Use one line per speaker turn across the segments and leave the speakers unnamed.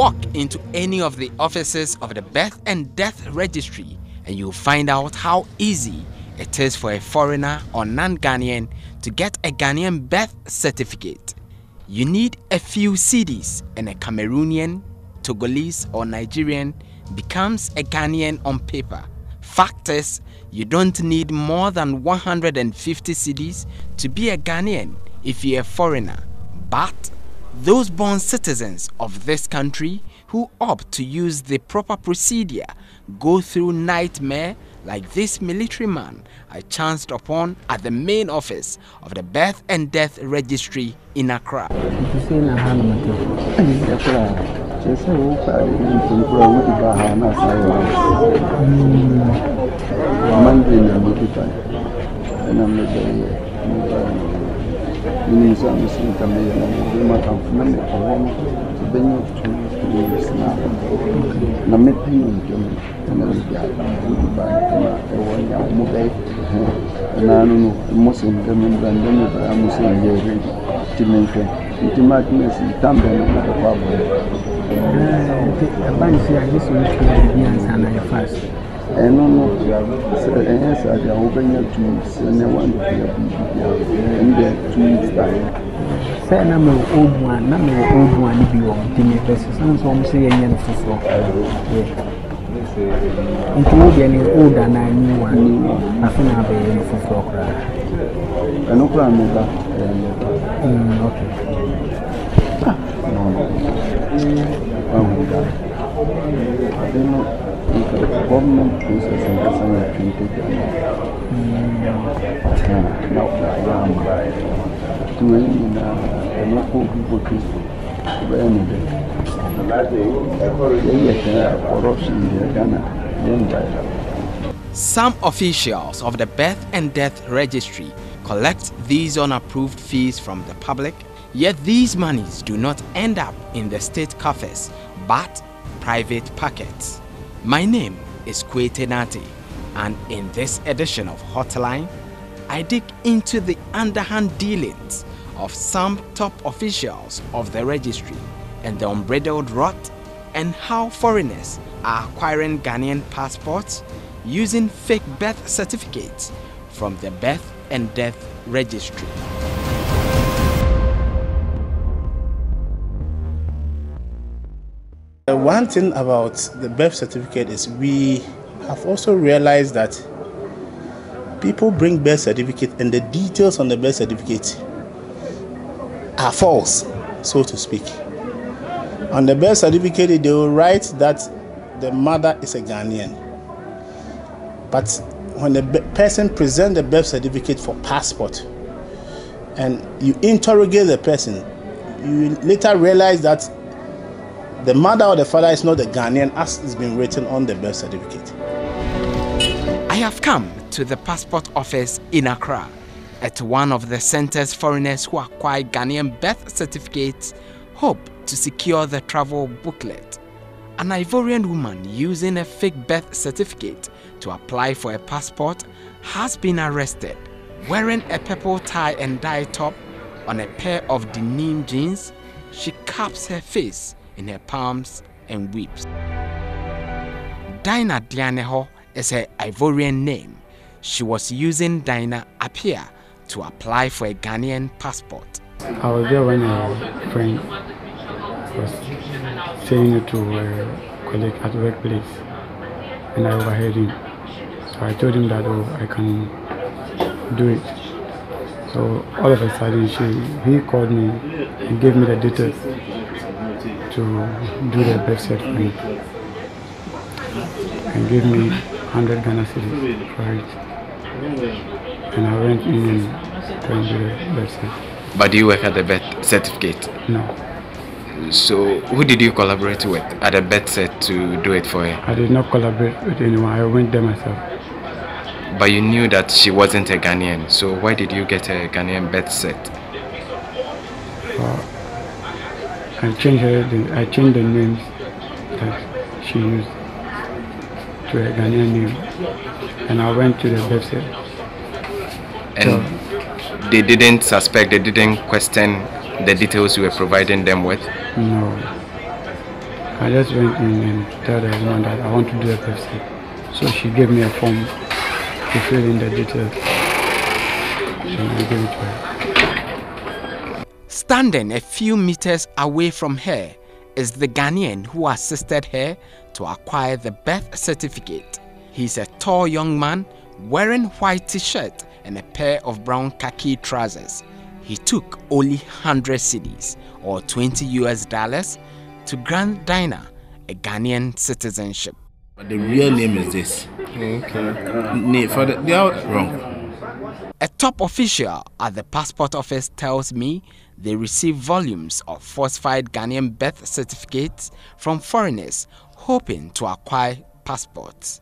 Walk into any of the offices of the Birth and Death Registry and you'll find out how easy it is for a foreigner or non-Ghanaian to get a Ghanaian birth certificate. You need a few cedis and a Cameroonian, Togolese or Nigerian becomes a Ghanaian on paper. Fact is, you don't need more than 150 cedis to be a Ghanaian if you're a foreigner. But those born citizens of this country who opt to use the proper procedure go through nightmare like this military man I chanced upon at the main office of the Birth and Death Registry in Accra. Some officials of the Birth and Death Registry collect these unapproved fees from the public, yet these monies do not end up in the state coffers but private pockets. My name is Kwete Nati, and in this edition of Hotline, I dig into the underhand dealings of some top officials of the registry and the unbridled rot, and how foreigners are acquiring Ghanaian passports using fake birth certificates from the Birth and Death Registry.
One thing about the birth certificate is we have also realized that people bring birth certificate and the details on the birth certificate are false, so to speak. On the birth certificate, they will write that the mother is a Ghanaian. But when the person presents the birth certificate for passport and you interrogate the person, you later realize that the mother or the father is not a Ghanaian as it's been written on the birth certificate.
I have come to the passport office in Accra. At one of the centers, foreigners who acquire Ghanaian birth certificates hope to secure the travel booklet. An Ivorian woman using a fake birth certificate to apply for a passport has been arrested. Wearing a purple tie and dye top on a pair of denim jeans, she cups her face in her palms and weeps. Dinah Dianeho is her Ivorian name. She was using Dinah Apia to apply for a Ghanaian passport.
I was there when a friend was saying it to a colleague at the workplace, and I overheard him. So I told him that, oh, I can do it. So all of a sudden he called me and gave me the details to do the birth cert for me, and gave me 100 Ghana cedis for it. And I went in and turned the birth cert.
But do you work at the birth certificate?
No.
So who did you collaborate with at the birth cert to do it for her?
I did not collaborate with anyone. I went there myself.
But you knew that she wasn't a Ghanaian, so why did you get a Ghanaian birth cert?
I changed the names that she used to a Ghanaian name, and I went to the birth cert.
And so, they didn't suspect, they didn't question the details you were providing them with?
No. I just went in and told the woman that I want to do a birth. So she gave me a form to fill in the details. So I gave it to her.
Standing a few meters away from her is the Ghanaian who assisted her to acquire the birth certificate. He's a tall young man wearing white t-shirt and a pair of brown khaki trousers. He took only 100 cedis or $20 to grant Dinah a Ghanaian citizenship.
But the real name is this. Okay. They are wrong.
A top official at the passport office tells me they receive volumes of falsified Ghanaian birth certificates from foreigners hoping to acquire passports.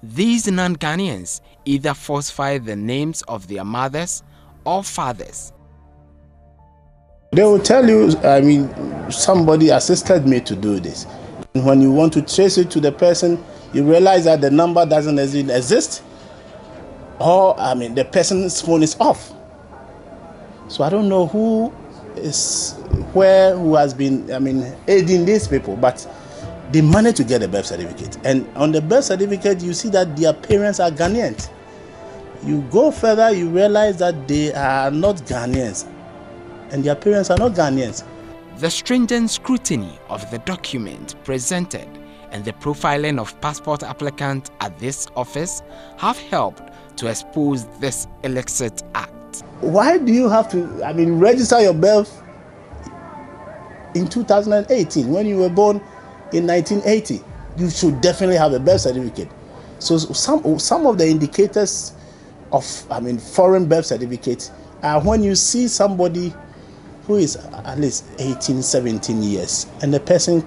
These non-Ghanaians either falsify the names of their mothers or fathers.
They will tell you, somebody assisted me to do this. When you want to trace it to the person, you realize that the number doesn't exist, or the person's phone is off. So I don't know who has been aiding these people, but they managed to get a birth certificate. And on the birth certificate, you see that their parents are Ghanaians. You go further, you realize that they are not Ghanaians, and their parents are not Ghanaians.
The stringent scrutiny of the document presented and the profiling of passport applicants at this office have helped to expose this illicit act.
Why do you have to register your birth in 2018 when you were born in 1980? You should definitely have a birth certificate. So some of the indicators of foreign birth certificates are when you see somebody who is at least 18, 17 years, and the person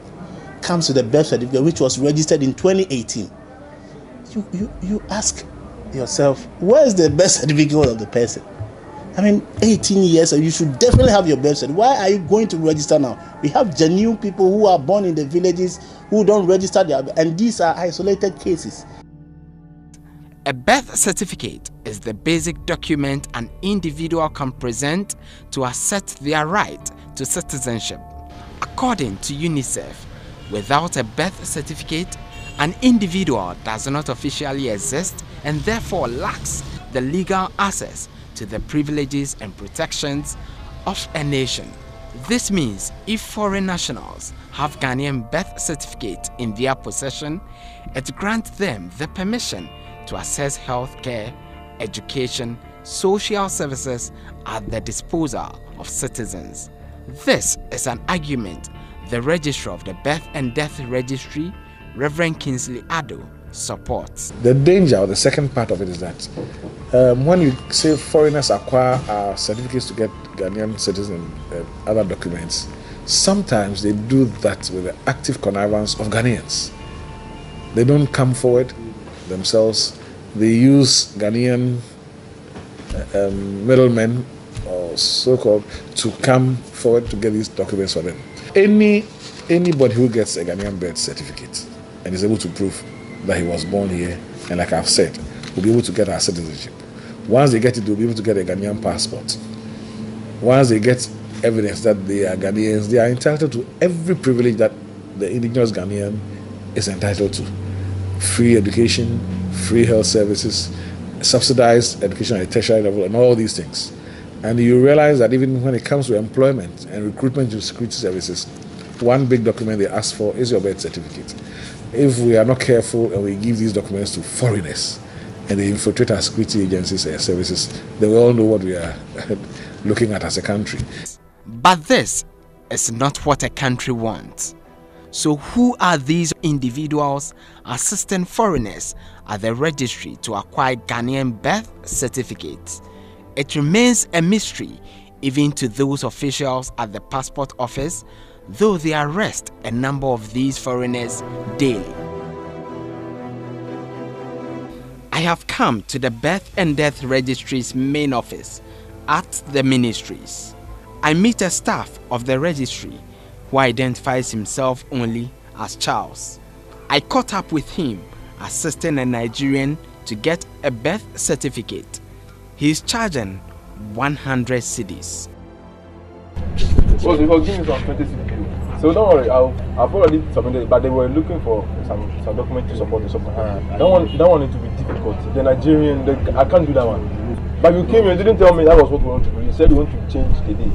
comes with a birth certificate which was registered in 2018. You ask yourself, where is the birth certificate of the person? 18 years, so you should definitely have your birth certificate. Why are you going to register now? We have genuine people who are born in the villages who don't register their, and these are isolated cases.
A birth certificate is the basic document an individual can present to assert their right to citizenship. According to UNICEF, without a birth certificate, an individual does not officially exist and therefore lacks the legal access to the privileges and protections of a nation. This means if foreign nationals have Ghanaian birth certificate in their possession, it grants them the permission to access health care, education, social services at the disposal of citizens. This is an argument the Registrar of the Birth and Death Registry, Reverend Kingsley Addo, supports.
The danger, or the second part of it, is that when you say foreigners acquire certificates to get Ghanaian citizen and other documents, sometimes they do that with the active connivance of Ghanaians. They don't come forward themselves. They use Ghanaian middlemen, or so-called, to come forward to get these documents for them. Anybody who gets a Ghanaian birth certificate and is able to prove that he was born here, and like I've said, will be able to get our citizenship. Once they get it, they'll be able to get a Ghanaian passport. Once they get evidence that they are Ghanaians, they are entitled to every privilege that the indigenous Ghanaian is entitled to. Free education, free health services, subsidized education at a tertiary level, and all these things. And you realize that even when it comes to employment and recruitment to security services, one big document they ask for is your birth certificate. If we are not careful and we give these documents to foreigners and they infiltrate our security agencies and services, they will all know what we are looking at as a country.
But this is not what a country wants. So who are these individuals assisting foreigners at the registry to acquire Ghanaian birth certificates? It remains a mystery even to those officials at the passport office, though they arrest a number of these foreigners daily. I have come to the Birth and Death Registry's main office at the ministries. I meet a staff of the registry who identifies himself only as Charles. I caught up with him assisting a Nigerian to get a birth certificate. He is charging 100 cedis.
So don't worry, I've already submitted, but they were looking for some document to support the support. Don't want it to be difficult. The Nigerian, I can't do that one. But you came here, you didn't tell me that was what we want to do. You said you want to change the day.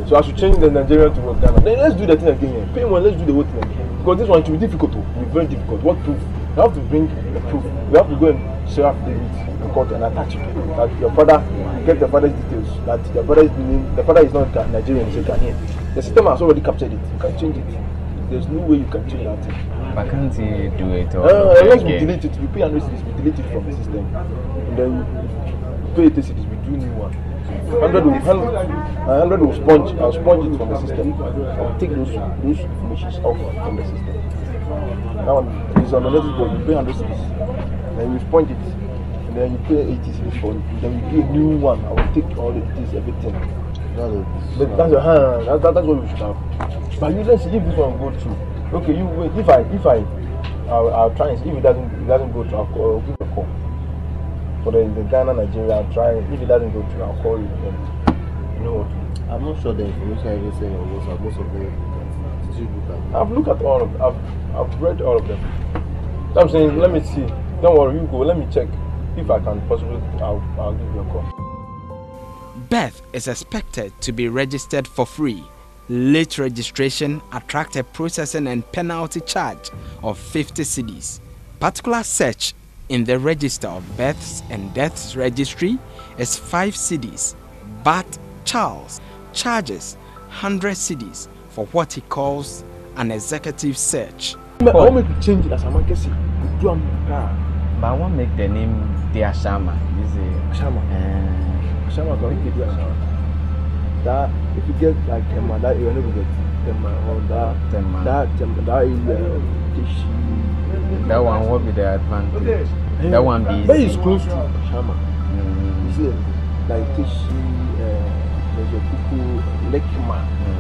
So I should change the Nigerian to what Ghana. Then let's do the thing again. Pay one, let's do the whole thing again. Because this one should be difficult too. It will be very difficult. What proof? You have to bring the proof. You have to go and share David in court and attach it. That your father, get the father's details. That the father's name, the father is not Nigerian, he's a Ghanaian. The system has already captured it. You can change it. There's no way you can change that thing.
But can't you do it?
Once we delete it, we pay 100 cedis, we delete it from the system. And then you pay 80 cedis, we do new one. 100 will sponge. I'll sponge it from the system. I'll take those informations off from the system. That one is on the notice board. You pay 100 cedis, then you sponge it, and then you pay 80 cedis for it. Then you pay a new one. I will take all the details, everything. But that's your hand. That's what we should have. But you let's see if this one go through. Okay, you wait. I'll try and see if it doesn't go through. I'll give a call. For the Ghana, Nigeria, I'll try. If it doesn't go through, I'll call you. You know what?
I'm not sure the information I say on WhatsApp. Most of them. Did you look at?
I've looked at all of. I've read all of them. So I'm saying, let me see. Don't worry, you go. Let me check. If I can possibly, I'll give you a call.
Birth is expected to be registered for free. Late registration attracts a processing and penalty charge of 50 cedis. Particular search in the Register of Births and Deaths Registry is 5 cedis, but Charles charges 100 cedis for what he calls an executive search.
I want me to change it as a man can see.
But I want to make the name Dear Shama.
Shama. Shama, don't make it Dear Shama. That if you get like Tema, that you will never get Tema or that is Tishi.
That one will be the advantage. That one be.
But it's close to Shama. You see, like Tishi, there's a Kuku, Lekima,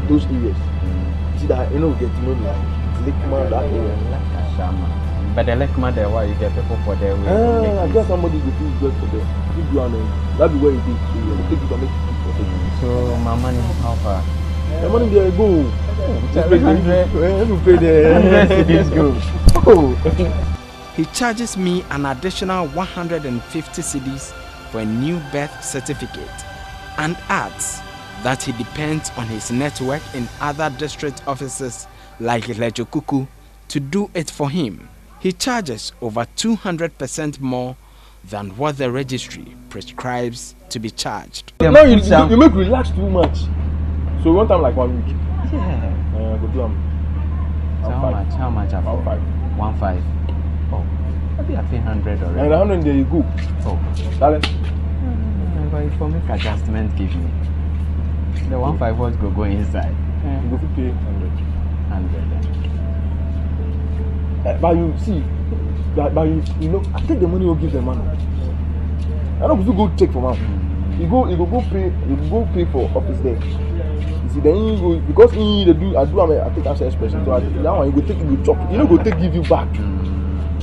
those areas. You see that you know get to know like Lekima that area.
Shama. But the Lekima there, why you get people for their way?
I guess somebody will do good for them. That'll be where it is. So you take it and make it.
So my money, how far?
The money there go.
700.
Pay the
go.
He charges me an additional 150 cedis for a new birth certificate and adds that he depends on his network in other district offices like Lejokuku to do it for him. He charges over 200% more than what the registry prescribes to be charged.
Now you make relax too much. So one time like 1 week.
Yeah.
Go do
so how much?
1.5.
1.5. Oh, maybe I pay 100 already.
And 100 there you go.
Oh,
darling.
But if I make adjustment, give me the 1.5 was go inside.
You go to pay 100.
100.
But you see, but you know, I take the money you give the money. I don't go check for man. You go pay for office there. You see, then you go because I take after expression. So that one you go take you go chop. You know go take give you back.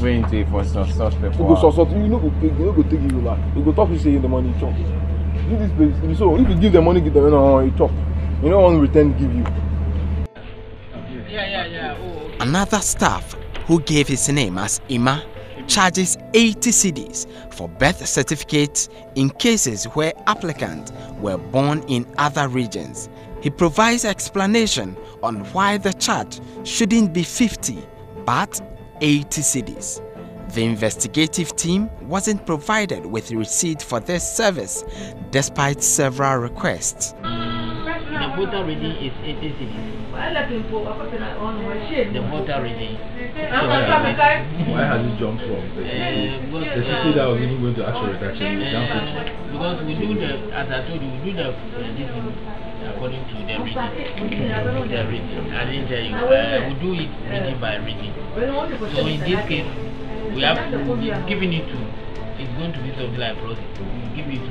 Waiting for such people.
You go so you know go take give you back. You go talk you say the money you chop. Give this place. So if you give the money, give them you chop. You know one return give you.
Another staff who gave his name as Ima charges 80 cedis for birth certificates in cases where applicants were born in other regions. He provides explanation on why the charge shouldn't be 50 but 80 cedis. The investigative team wasn't provided with receipt for this service despite several requests.
The voter reading is 80 cedis. The voter reading.
Why has it jumped from the 50 that was even going to actual reduction?
Because we do the, as I told you, we do the according to the reading. The reading. I didn't tell you. We do it reading by reading. So in this case, we have given it to. It's going to be something like process. We give it to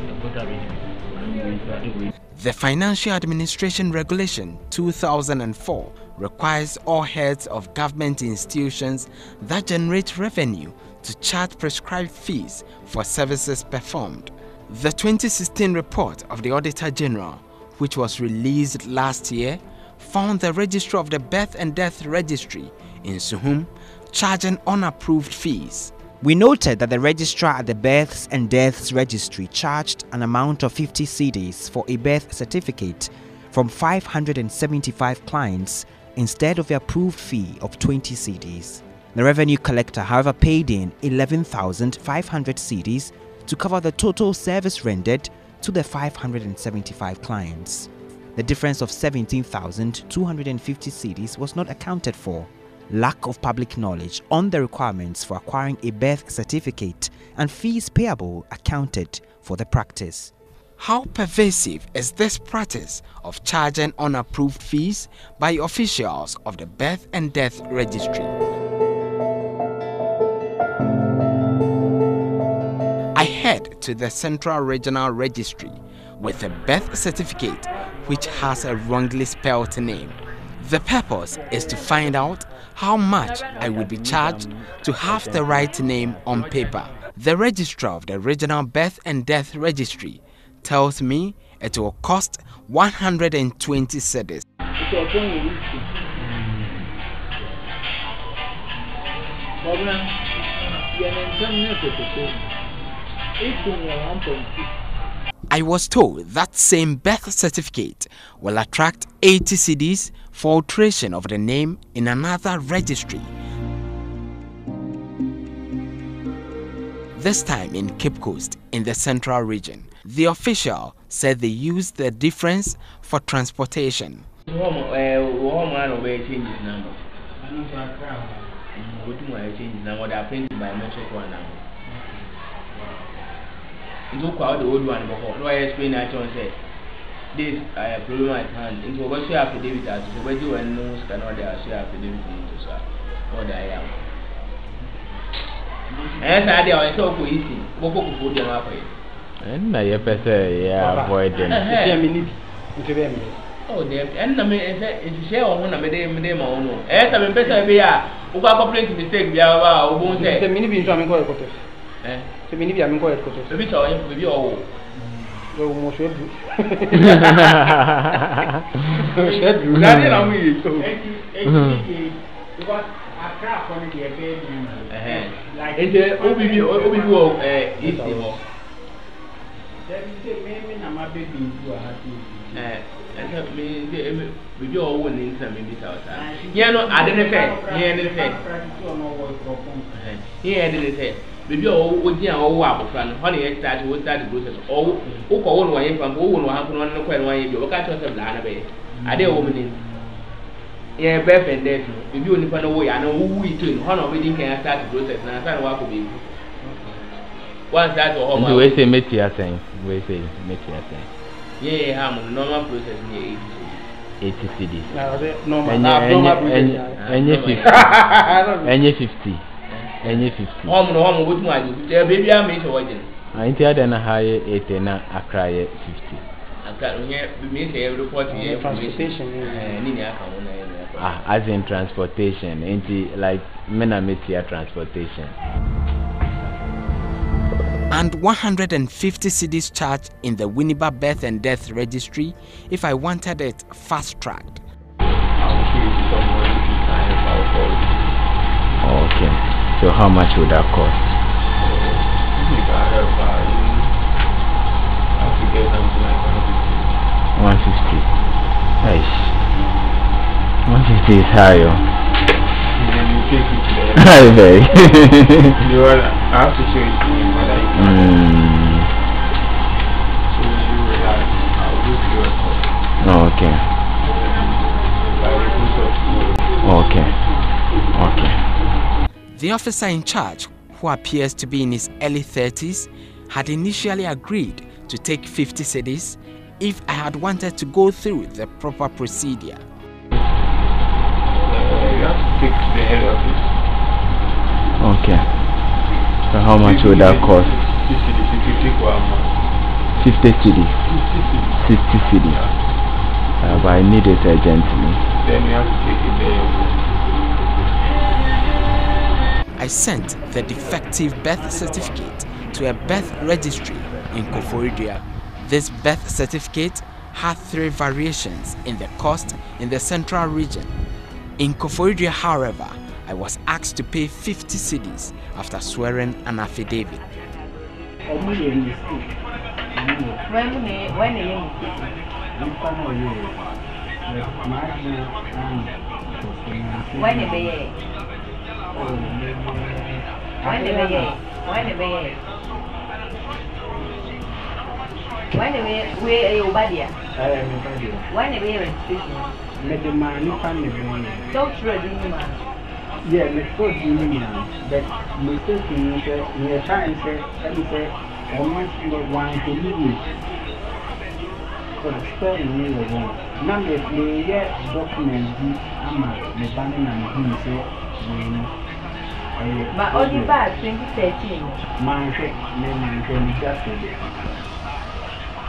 the voter reading.
The Financial Administration Regulation 2004 requires all heads of government institutions that generate revenue to charge prescribed fees for services performed. The 2016 report of the Auditor General, which was released last year, found the Registrar of the Birth and Death Registry in Suhum charging unapproved fees.
We noted that the registrar at the Births and Deaths Registry charged an amount of 50 cedis for a birth certificate from 575 clients instead of the approved fee of 20 cedis. The revenue collector, however, paid in 11,500 cedis to cover the total service rendered to the 575 clients. The difference of 17,250 cedis was not accounted for. Lack of public knowledge on the requirements for acquiring a birth certificate and fees payable accounted for the practice.
How pervasive is this practice of charging unapproved fees by officials of the Birth and Death Registry? I head to the Central Regional Registry with a birth certificate which has a wrongly spelled name. The purpose is to find out how much I would be charged to have the right name on paper. The registrar of the Regional Birth and Death Registry tells me it will cost 120 cedis. I was told that same birth certificate will attract 80 cedis for alteration of the name in another registry. This time in Cape Coast in the Central Region. The official said they used the difference for transportation.
Look out the old one before. No, I explain that on say this problem at hand. Into what share affidavit as to where you and no cannot share affidavit into sir. What I am. And I did so easy. What could put them up with?
And I avoid them.
Oh, dear. And I mean, it's share on one of them own. As I'm better be who got complaint mistake. We are won't say the minute in some quarters. So many people are going to go to the all. Maybe all would be all up from honey extract would start the process. Oh, who call one way from who will happen on the quite one you catch yourself down a bit. I did woman in. Yeah, Beth and death. If you only find a way, I know who we do. Honor wedding can start the process, and I can't walk away. Once that or home,
we say Metia thing. We say Metia thing.
Yeah, I'm on the normal process near
80 cedis. Any 50. Any 50.
Home, what do I do? Baby, I made a wedding.
I think I didn't hire 80 and I cry 50.
I can't hear every 40 years transportation.
As in transportation, ain't like Menametia transportation.
And 150 cedis charged in the Winneba Birth and Death Registry if I wanted it fast-tracked.
Okay. So how much would that cost? 150. Nice. 150 is higher. I beg.
You have to show it to me.
Okay. Okay.
The officer in charge, who appears to be in his early 30s, had initially agreed to take 50 cedis if I had wanted to go through the proper procedure.
You have to take the head office.
Okay. So how much would that cost? 50 cedis. 60 cedis. But I need it urgently.
Then you have to take it there.
I sent the defective birth certificate to a birth registry in Koforidua. This birth certificate had 3 variations in the cost in the central region. In Koforidua, however, I was asked to pay 50 cedis after swearing an affidavit.
Yeah, let's go to the but mistaking me trying to say, almost one to leave. So the spelling me wrong. None of the document, I'm a banning and him say, but only bad 2013. Man, can just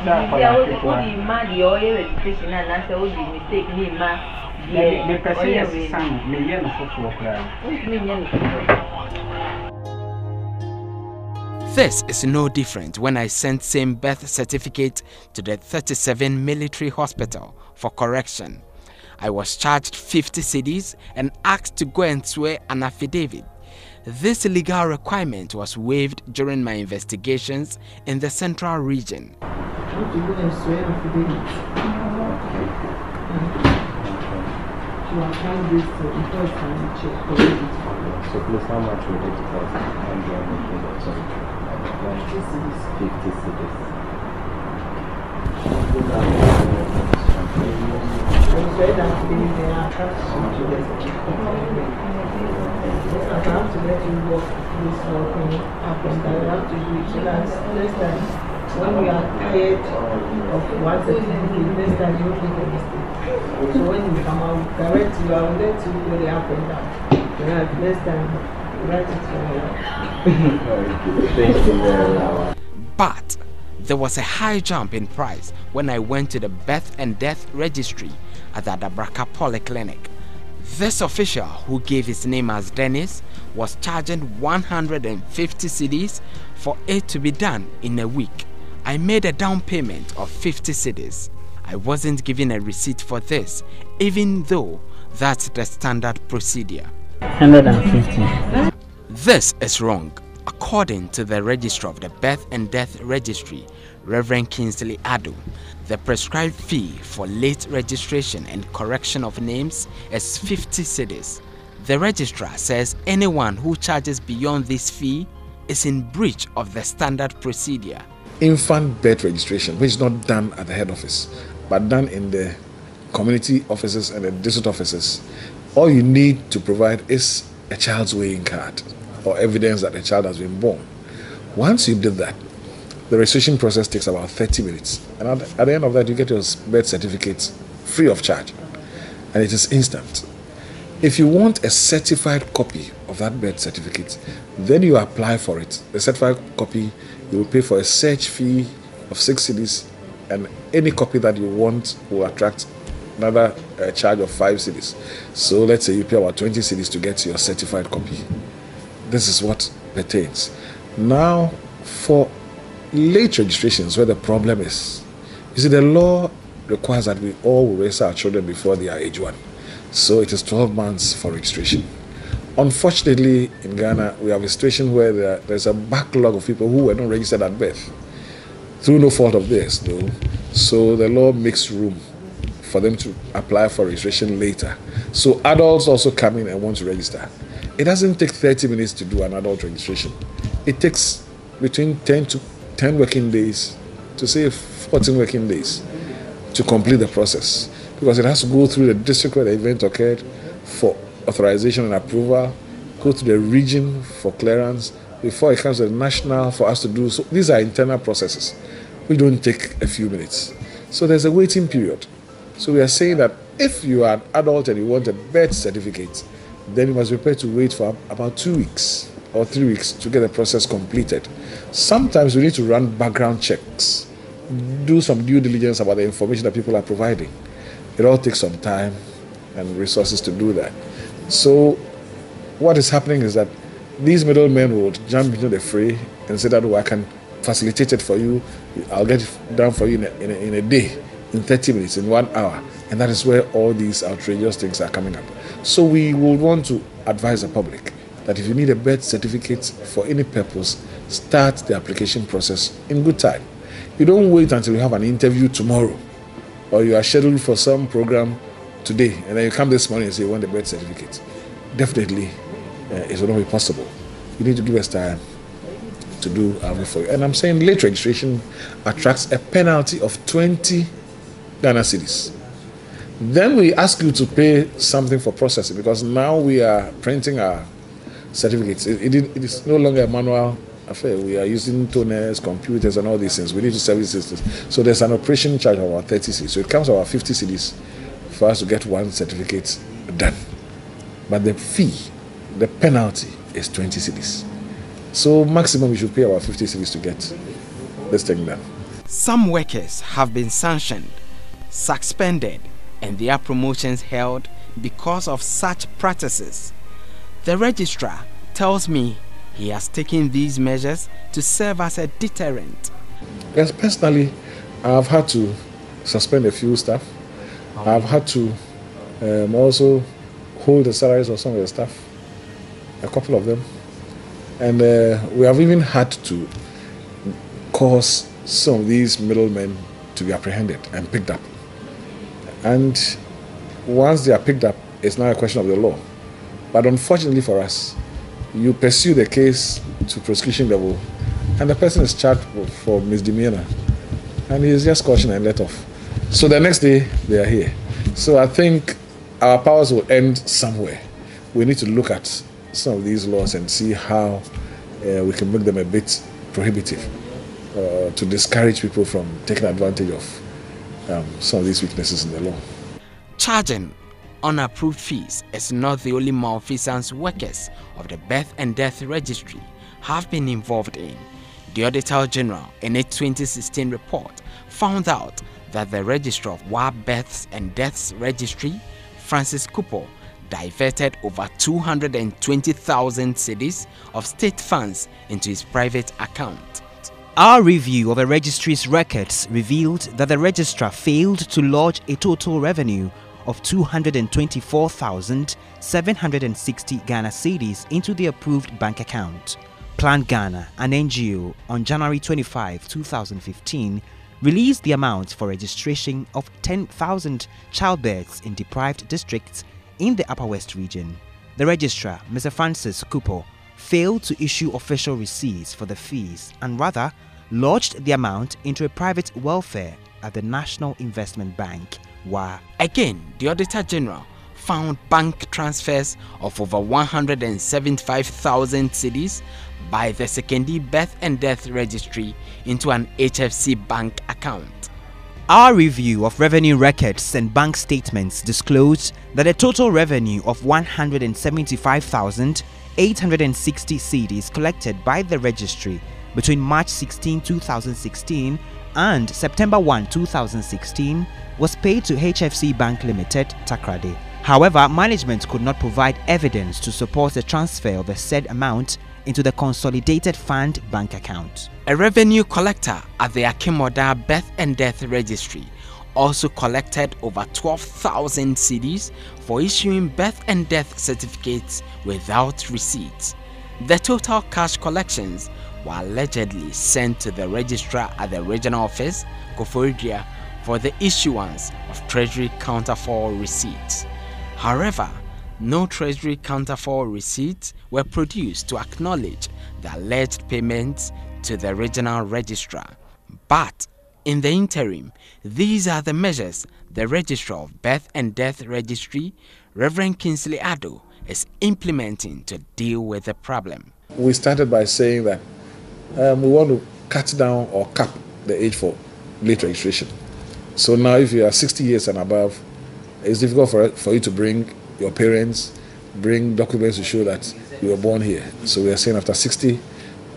that's why I mad your registration and I said, oh, you mistake me, ma. The person son, million of
This is no different when I sent same birth certificate to the 37 military hospital for correction. I was charged 50 cedis and asked to go and swear an affidavit. This legal requirement was waived during my investigations in the central region.
to go and swear affidavit. To account this before it's time to check.
So please, how much will it cost? 50 cedis.
I have to let you walk this whole thing up and down. I have to do it so that next time when we are tired of one certificate, next time you don't make a mistake. So when you come out, direct you, I will let you go the up and down. Next time, write it for
Thank you very much.
But there was a high jump in price when I went to the birth and death registry at the Adabraka Polyclinic. This official, who gave his name as Dennis, was charging 150 cedis for it to be done in a week. I made a down payment of 50 cedis. I wasn't given a receipt for this, even though that's the standard procedure.
150.
This is wrong. According to the Registrar of the Birth and Death Registry, Reverend Kingsley Addo, the prescribed fee for late registration and correction of names is 50 cedis. The registrar says anyone who charges beyond this fee is in breach of the standard procedure.
Infant birth registration, which is not done at the head office, but done in the community offices and the district offices, all you need to provide is a child's weighing card or evidence that the child has been born. Once you did that, the registration process takes about 30 minutes. And at the end of that, you get your birth certificate free of charge. And it is instant. If you want a certified copy of that birth certificate, then you apply for it. The certified copy, you will pay for a search fee of 6 cedis, and any copy that you want will attract another charge of 5 cedis. So let's say you pay about 20 cedis to get your certified copy. This is what pertains. Now, for late registrations, where the problem is, you see, the law requires that we all will raise our children before they are age 1. So it is 12 months for registration. Unfortunately, in Ghana, we have a situation where there's a backlog of people who were not registered at birth, through no fault of theirs, though. So the law makes room for them to apply for registration later. So adults also come in and want to register. It doesn't take 30 minutes to do an adult registration. It takes between 10 working days to say 14 working days to complete the process, because it has to go through the district where the event occurred for authorization and approval, go to the region for clearance, before it comes to the national for us to do. So these are internal processes which don't take a few minutes. So there's a waiting period. So we are saying that if you are an adult and you want a birth certificate, then you must be prepared to wait for about 2 weeks or 3 weeks to get the process completed. Sometimes we need to run background checks, do some due diligence about the information that people are providing. It all takes some time and resources to do that. So what is happening is that these middlemen will jump into the fray and say that, oh, I can facilitate it for you, I'll get it done for you in a day. in 30 minutes, in 1 hour. And that is where all these outrageous things are coming up. So we would want to advise the public that if you need a birth certificate for any purpose, start the application process in good time. You don't wait until you have an interview tomorrow, or you are scheduled for some program today, and then you come this morning and say you want a birth certificate. Definitely, it's not be possible. You need to give us time to do our work for you. And I'm saying late registration attracts a penalty of 20 Ghana cedis. Then we ask you to pay something for processing, because now we are printing our certificates. It is no longer a manual affair. We are using toners, computers, and all these things. We need to service this. So there's an operation charge of about 30 cedis. So it comes about 50 cedis for us to get one certificate done. But the fee, the penalty, is 20 cedis. So maximum we should pay about 50 cedis to get this thing done.
Some workers have been sanctioned, suspended, and their promotions held because of such practices. The registrar tells me he has taken these measures to serve as a deterrent.
Yes, personally, I've had to suspend a few staff. I've had to also hold the salaries of some of the staff, a couple of them. And we have even had to cause some of these middlemen to be apprehended and picked up. And once they are picked up, it's now a question of the law. But unfortunately for us, you pursue the case to prosecution level, and the person is charged for misdemeanor, and he is just cautioned and let off. So the next day, they are here. So I think our powers will end somewhere. We need to look at some of these laws and see how we can make them a bit prohibitive to discourage people from taking advantage of some of these weaknesses in the law.
Charging unapproved fees is not the only malfeasance workers of the Birth and Death Registry have been involved in. The Auditor General, in a 2016 report, found out that the Registrar of War Births and Deaths Registry, Francis Kupo, diverted over 220,000 cedis of state funds into his private account.
Our review of the registry's records revealed that the registrar failed to lodge a total revenue of 224,760 Ghana cedis into the approved bank account. Plan Ghana, an NGO, on January 25, 2015, released the amount for registration of 10,000 childbirths in deprived districts in the Upper West region. The registrar, Mr. Francis Kupo, failed to issue official receipts for the fees and rather lodged the amount into a private welfare at the National Investment Bank, WA.
Again, the Auditor General found bank transfers of over 175,000 cedis by the Sekendi Birth and Death Registry into an HFC bank account.
Our review of revenue records and bank statements disclosed that a total revenue of 175,860 cedis collected by the registry between March 16, 2016 and September 1, 2016 was paid to HFC Bank Limited, Takrade. However, management could not provide evidence to support the transfer of the said amount into the Consolidated Fund bank account.
A revenue collector at the Akimoda Birth and Death Registry also collected over 12,000 cedis for issuing birth and death certificates without receipts. The total cash collections were allegedly sent to the registrar at the regional office, Koforidua, for the issuance of Treasury counterfoil receipts. However, no Treasury counterfoil receipts were produced to acknowledge the alleged payments to the regional registrar. But in the interim, these are the measures the Registrar of Birth and Death Registry, Reverend Kingsley Addo, is implementing to deal with the problem.
We started by saying that we want to cut down or cap the age for late registration. So now if you are 60 years and above, it's difficult for you to bring your parents, bring documents to show that you were born here. So we are saying after 60,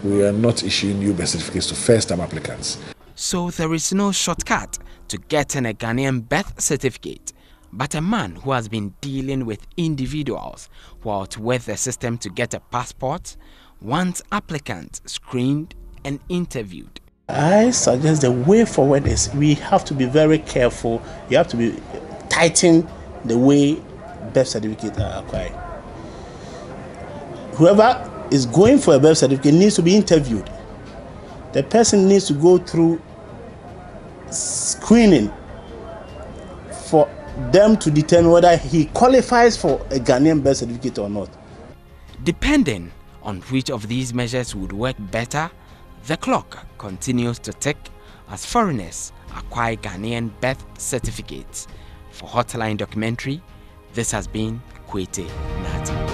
we are not issuing new birth certificates to first-time applicants.
So there is no shortcut to getting a Ghanaian birth certificate. But a man who has been dealing with individuals who outweigh the system to get a passport wants applicants screened and interviewed.
I suggest the way forward is we have to be very careful. You have to be tighten the way birth certificates are acquired. Whoever is going for a birth certificate needs to be interviewed. The person needs to go through screening for them to determine whether he qualifies for a Ghanaian birth certificate or not.
Depending on which of these measures would work better, the clock continues to tick as foreigners acquire Ghanaian birth certificates. For Hotline Documentary, this has been Kwete Nati.